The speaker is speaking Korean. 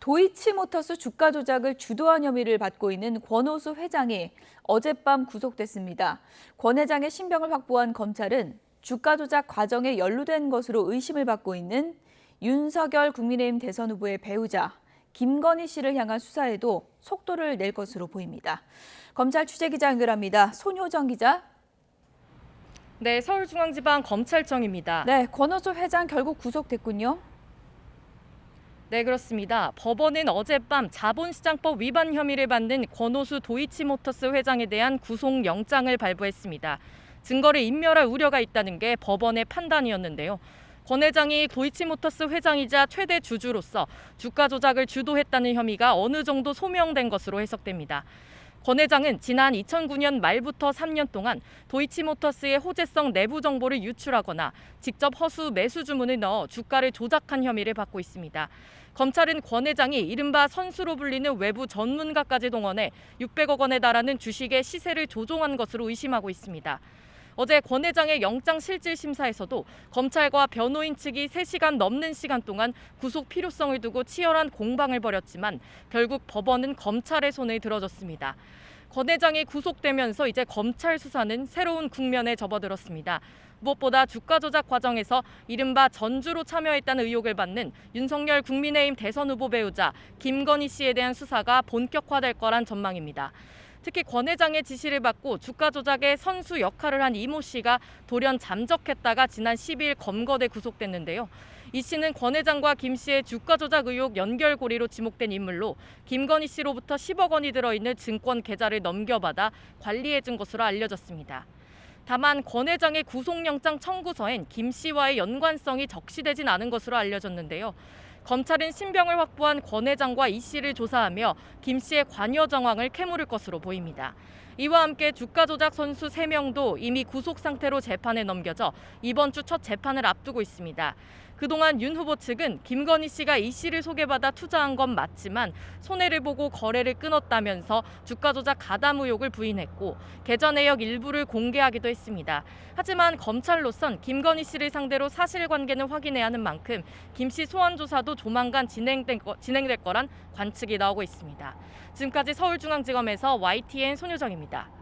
도이치모터스 주가 조작을 주도한 혐의를 받고 있는 권오수 회장이 어젯밤 구속됐습니다. 권 회장의 신병을 확보한 검찰은 주가 조작 과정에 연루된 것으로 의심을 받고 있는 윤석열 국민의힘 대선 후보의 배우자 김건희 씨를 향한 수사에도 속도를 낼 것으로 보입니다. 검찰 취재기자 연결합니다. 손효정 기자. 네, 서울중앙지방검찰청입니다. 네, 권오수 회장 결국 구속됐군요. 네, 그렇습니다. 법원은 어젯밤 자본시장법 위반 혐의를 받는 권오수 도이치모터스 회장에 대한 구속영장을 발부했습니다. 증거를 인멸할 우려가 있다는 게 법원의 판단이었는데요. 권 회장이 도이치모터스 회장이자 최대 주주로서 주가 조작을 주도했다는 혐의가 어느 정도 소명된 것으로 해석됩니다. 권 회장은 지난 2009년 말부터 3년 동안 도이치모터스의 호재성 내부 정보를 유출하거나 직접 허수 매수 주문을 넣어 주가를 조작한 혐의를 받고 있습니다. 검찰은 권 회장이 이른바 선수로 불리는 외부 전문가까지 동원해 600억 원에 달하는 주식의 시세를 조종한 것으로 의심하고 있습니다. 어제 권 회장의 영장실질심사에서도 검찰과 변호인 측이 3시간 넘는 시간 동안 구속 필요성을 두고 치열한 공방을 벌였지만 결국 법원은 검찰의 손을 들어줬습니다. 권 회장이 구속되면서 이제 검찰 수사는 새로운 국면에 접어들었습니다. 무엇보다 주가 조작 과정에서 이른바 전주로 참여했다는 의혹을 받는 윤석열 국민의힘 대선 후보 배우자 김건희 씨에 대한 수사가 본격화될 거란 전망입니다. 특히 권 회장의 지시를 받고 주가 조작의 선수 역할을 한 이모 씨가 돌연 잠적했다가 지난 12일 검거돼 구속됐는데요. 이 씨는 권 회장과 김 씨의 주가 조작 의혹 연결고리로 지목된 인물로 김건희 씨로부터 10억 원이 들어있는 증권 계좌를 넘겨받아 관리해준 것으로 알려졌습니다. 다만 권 회장의 구속영장 청구서엔 김 씨와의 연관성이 적시되진 않은 것으로 알려졌는데요. 검찰은 신병을 확보한 권 회장과 이 씨를 조사하며 김 씨의 관여 정황을 캐물을 것으로 보입니다. 이와 함께 주가 조작 선수 3명도 이미 구속 상태로 재판에 넘겨져 이번 주 첫 재판을 앞두고 있습니다. 그동안 윤 후보 측은 김건희 씨가 이 씨를 소개받아 투자한 건 맞지만 손해를 보고 거래를 끊었다면서 주가 조작 가담 의혹을 부인했고 계좌 내역 일부를 공개하기도 했습니다. 하지만 검찰로선 김건희 씨를 상대로 사실관계는 확인해야 하는 만큼 김 씨 소환 조사도 조만간 진행될 거란 관측이 나오고 있습니다. 지금까지 서울중앙지검에서 YTN 손효정입니다.